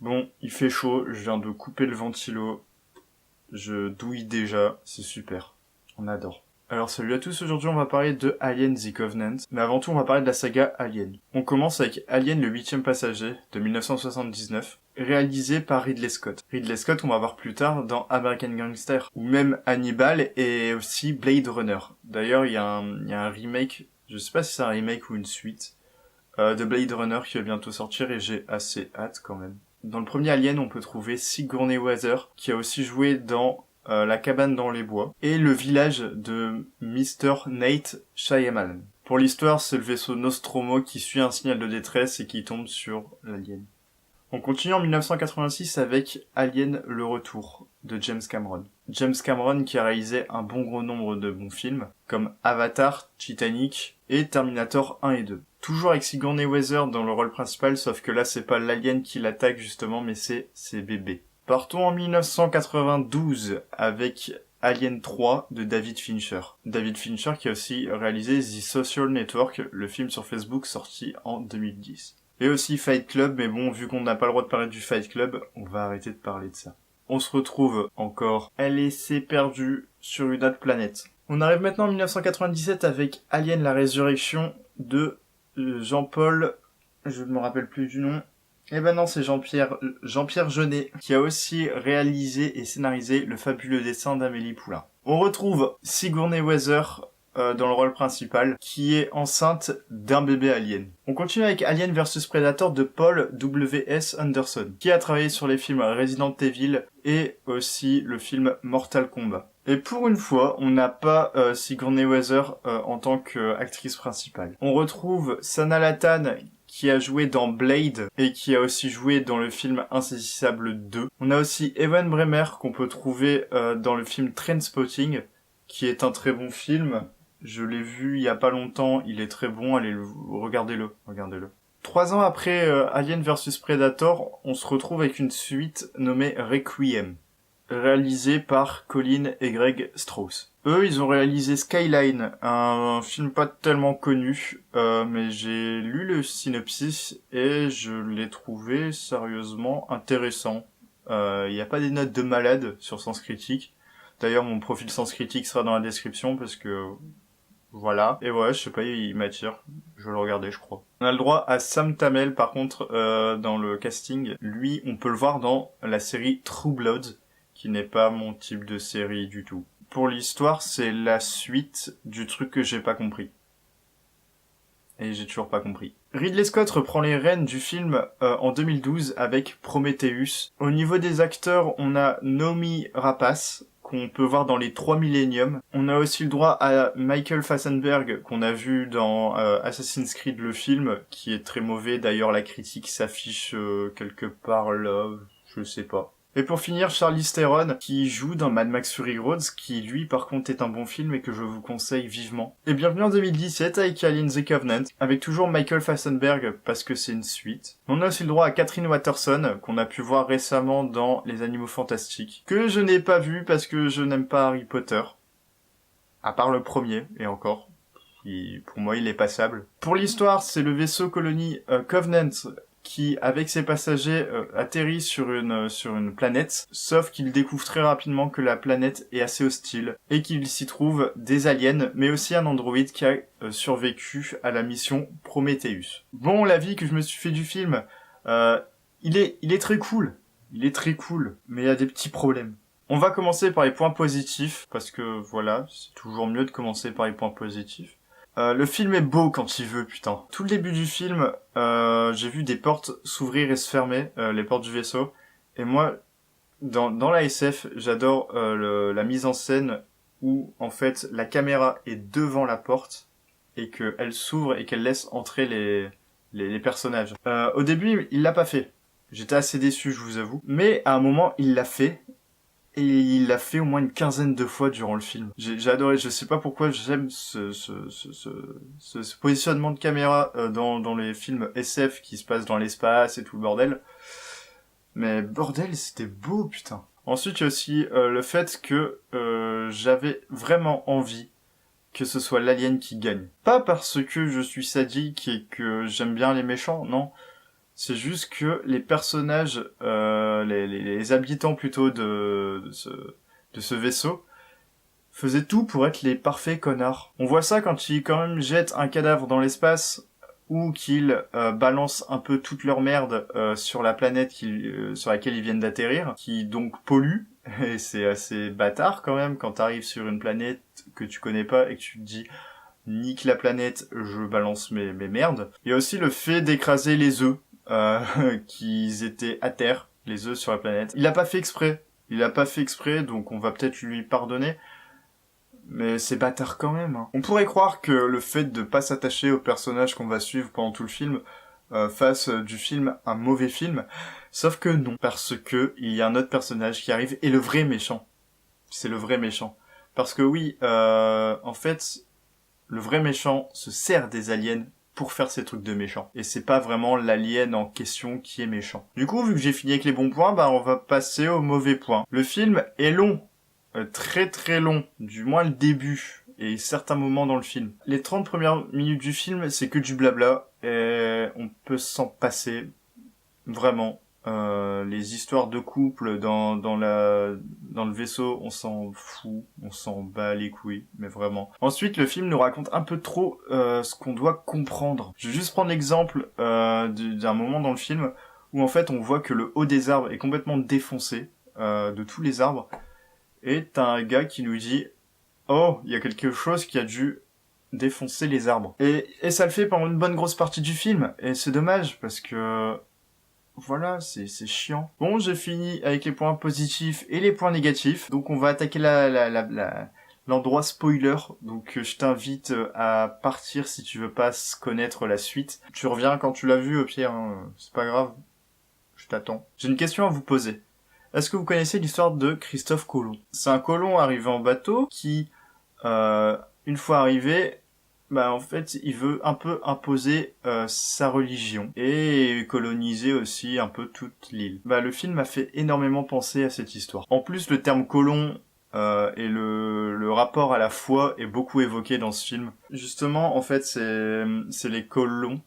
Bon, il fait chaud, je viens de couper le ventilo, je douille déjà, c'est super. On adore. Alors salut à tous, aujourd'hui on va parler de Alien The Covenant, mais avant tout on va parler de la saga Alien. On commence avec Alien le 8e passager de 1979, réalisé par Ridley Scott. Ridley Scott on va voir plus tard dans American Gangster, ou même Hannibal et aussi Blade Runner. D'ailleurs il y a un remake, je sais pas si c'est un remake ou une suite, de Blade Runner qui va bientôt sortir et j'ai assez hâte quand même. Dans le premier Alien, on peut trouver Sigourney Weaver, qui a aussi joué dans La cabane dans les bois, et le village de Mr. Nate Shyamalan. Pour l'histoire, c'est le vaisseau Nostromo qui suit un signal de détresse et qui tombe sur l'Alien. On continue en 1986 avec Alien le retour de James Cameron. James Cameron qui a réalisé un bon gros nombre de bons films, comme Avatar, Titanic et Terminator 1 et 2. Toujours avec Sigourney Weaver dans le rôle principal, sauf que là c'est pas l'alien qui l'attaque justement, mais c'est ses bébés. Partons en 1992 avec Alien 3 de David Fincher. David Fincher qui a aussi réalisé The Social Network, le film sur Facebook sorti en 2010. Et aussi Fight Club, mais bon, vu qu'on n'a pas le droit de parler du Fight Club, on va arrêter de parler de ça. On se retrouve encore à laisser perdu sur une autre planète. On arrive maintenant en 1997 avec Alien la résurrection de Jean-Paul, je ne me rappelle plus du nom. Eh ben non, c'est Jean-Pierre Jeunet, qui a aussi réalisé et scénarisé le fabuleux dessin d'Amélie Poulain. On retrouve Sigourney Weaver dans le rôle principal, qui est enceinte d'un bébé alien. On continue avec Alien vs Predator de Paul W.S. Anderson, qui a travaillé sur les films Resident Evil et aussi le film Mortal Kombat. Et pour une fois, on n'a pas Sigourney Weaver en tant qu'actrice principale. On retrouve Sana Lathan, qui a joué dans Blade et qui a aussi joué dans le film Insaisissable 2. On a aussi Ewan Bremer qu'on peut trouver dans le film Trainspotting, qui est un très bon film. Je l'ai vu il y a pas longtemps, il est très bon, allez, regardez-le. 3 ans après Alien vs Predator, on se retrouve avec une suite nommée Requiem, réalisée par Colin et Greg Strauss. Eux, ils ont réalisé Skyline, un film pas tellement connu, mais j'ai lu le synopsis et je l'ai trouvé sérieusement intéressant. Il n'y a pas des notes de malade sur Sens Critique. D'ailleurs, mon profil Sens Critique sera dans la description parce que voilà. Et ouais, je sais pas, il m'attire. Je vais le regarder, je crois. On a le droit à Sam Tamel, par contre, dans le casting. Lui, on peut le voir dans la série True Blood, qui n'est pas mon type de série du tout. Pour l'histoire, c'est la suite du truc que j'ai pas compris. Et j'ai toujours pas compris. Ridley Scott reprend les rênes du film en 2012 avec Prometheus. Au niveau des acteurs, on a Noomi Rapace, qu'on peut voir dans les 3 Millennium. On a aussi le droit à Michael Fassbender, qu'on a vu dans Assassin's Creed le film, qui est très mauvais. D'ailleurs, la critique s'affiche quelque part là, je sais pas. Et pour finir, Charlize Theron, qui joue dans Mad Max Fury Road, qui lui par contre est un bon film et que je vous conseille vivement. Et bienvenue en 2017 avec Alien The Covenant, avec toujours Michael Fassbender parce que c'est une suite. On a aussi le droit à Catherine Watterson, qu'on a pu voir récemment dans Les Animaux Fantastiques, que je n'ai pas vu parce que je n'aime pas Harry Potter. À part le premier, et encore. Pour moi, il est passable. Pour l'histoire, c'est le vaisseau colonie Covenant qui, avec ses passagers, atterrit sur une planète, sauf qu'il découvre très rapidement que la planète est assez hostile, et qu'il s'y trouve des aliens, mais aussi un androïde qui a survécu à la mission Prometheus. Bon, l'avis que je me suis fait du film, il est très cool. Il est très cool, mais il y a des petits problèmes. On va commencer par les points positifs, parce que voilà, c'est toujours mieux de commencer par les points positifs. Le film est beau quand il veut, putain. Tout le début du film, j'ai vu des portes s'ouvrir et se fermer, les portes du vaisseau. Et moi, dans la SF, j'adore la mise en scène où, en fait, la caméra est devant la porte et qu'elle s'ouvre et qu'elle laisse entrer les personnages. Au début, il l'a pas fait. J'étais assez déçu, je vous avoue. Mais à un moment, il l'a fait. Et il l'a fait au moins une quinzaine de fois durant le film. J'ai adoré, je sais pas pourquoi j'aime ce positionnement de caméra dans les films SF qui se passent dans l'espace et tout le bordel. Mais bordel, c'était beau, putain. Ensuite, il y a aussi le fait que j'avais vraiment envie que ce soit l'alien qui gagne. Pas parce que je suis sadique et que j'aime bien les méchants, non. C'est juste que les personnages, les habitants plutôt de ce vaisseau, faisaient tout pour être les parfaits connards. On voit ça quand ils quand même jettent un cadavre dans l'espace ou qu'ils balancent un peu toute leur merde sur la planète sur laquelle ils viennent d'atterrir, qui donc pollue. Et c'est assez bâtard quand même quand t'arrives sur une planète que tu connais pas et que tu te dis nique la planète, je balance mes merdes. Il y a aussi le fait d'écraser les œufs qui étaient à terre, les œufs sur la planète. Il l'a pas fait exprès. Donc on va peut-être lui pardonner. Mais c'est bâtard quand même. Hein. On pourrait croire que le fait de pas s'attacher au personnage qu'on va suivre pendant tout le film fasse du film un mauvais film, sauf que non, parce que il y a un autre personnage qui arrive et le vrai méchant. C'est le vrai méchant. Parce que oui, en fait, le vrai méchant se sert des aliens pour faire ses trucs de méchant. Et c'est pas vraiment l'alien en question qui est méchant. Du coup, vu que j'ai fini avec les bons points, on va passer aux mauvais points. Le film est long. Très très long, du moins le début et certains moments dans le film. Les 30 premières minutes du film, c'est que du blabla et on peut s'en passer vraiment. Les histoires de couple dans le vaisseau, on s'en fout, on s'en bat les couilles, mais vraiment. Ensuite, le film nous raconte un peu trop ce qu'on doit comprendre. Je vais juste prendre l'exemple d'un moment dans le film où en fait on voit que le haut des arbres est complètement défoncé de tous les arbres. Et t'as un gars qui nous dit « Oh, il y a quelque chose qui a dû défoncer les arbres. » Et ça le fait pendant une bonne grosse partie du film. Et c'est dommage, parce que... Voilà, c'est chiant. Bon, j'ai fini avec les points positifs et les points négatifs. Donc on va attaquer l'endroit spoiler. Donc je t'invite à partir si tu veux pas connaître la suite. Tu reviens quand tu l'as vu, au pire, hein. C'est pas grave. Je t'attends. J'ai une question à vous poser. Est-ce que vous connaissez l'histoire de Christophe Colomb? C'est un colon arrivé en bateau qui, une fois arrivé, en fait, il veut un peu imposer sa religion et coloniser aussi un peu toute l'île. Le film a fait énormément penser à cette histoire. En plus, le terme colon et le rapport à la foi est beaucoup évoqué dans ce film. Justement, en fait, c'est les colons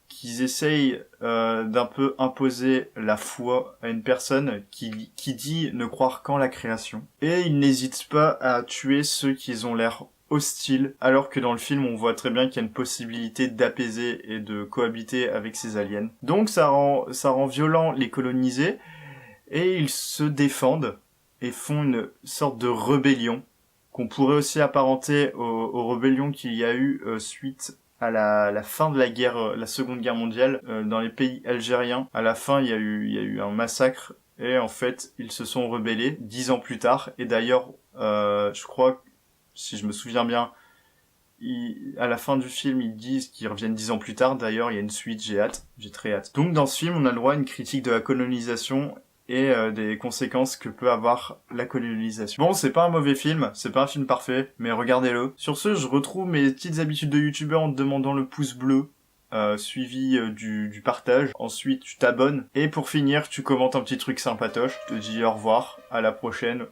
qu'ils essayent d'un peu imposer la foi à une personne qui dit ne croire qu'en la création. Et ils n'hésitent pas à tuer ceux qui ont l'air hostiles, alors que dans le film on voit très bien qu'il y a une possibilité d'apaiser et de cohabiter avec ces aliens. Donc ça rend violent les colonisés, et ils se défendent et font une sorte de rébellion, qu'on pourrait aussi apparenter aux rébellions qu'il y a eu suite à la fin de la Seconde Guerre mondiale, dans les pays algériens. À la fin, il y a eu un massacre, et en fait, ils se sont rebellés 10 ans plus tard. Et d'ailleurs, je crois, si je me souviens bien, à la fin du film, ils disent qu'ils reviennent 10 ans plus tard. D'ailleurs, il y a une suite, j'ai très hâte. Donc dans ce film, on a le droit à une critique de la colonisation et des conséquences que peut avoir la colonisation. Bon, c'est pas un mauvais film, c'est pas un film parfait, mais regardez-le. Sur ce, je retrouve mes petites habitudes de youtubeur en te demandant le pouce bleu, suivi du partage. Ensuite, tu t'abonnes. Et pour finir, tu commentes un petit truc sympatoche. Je te dis au revoir, à la prochaine.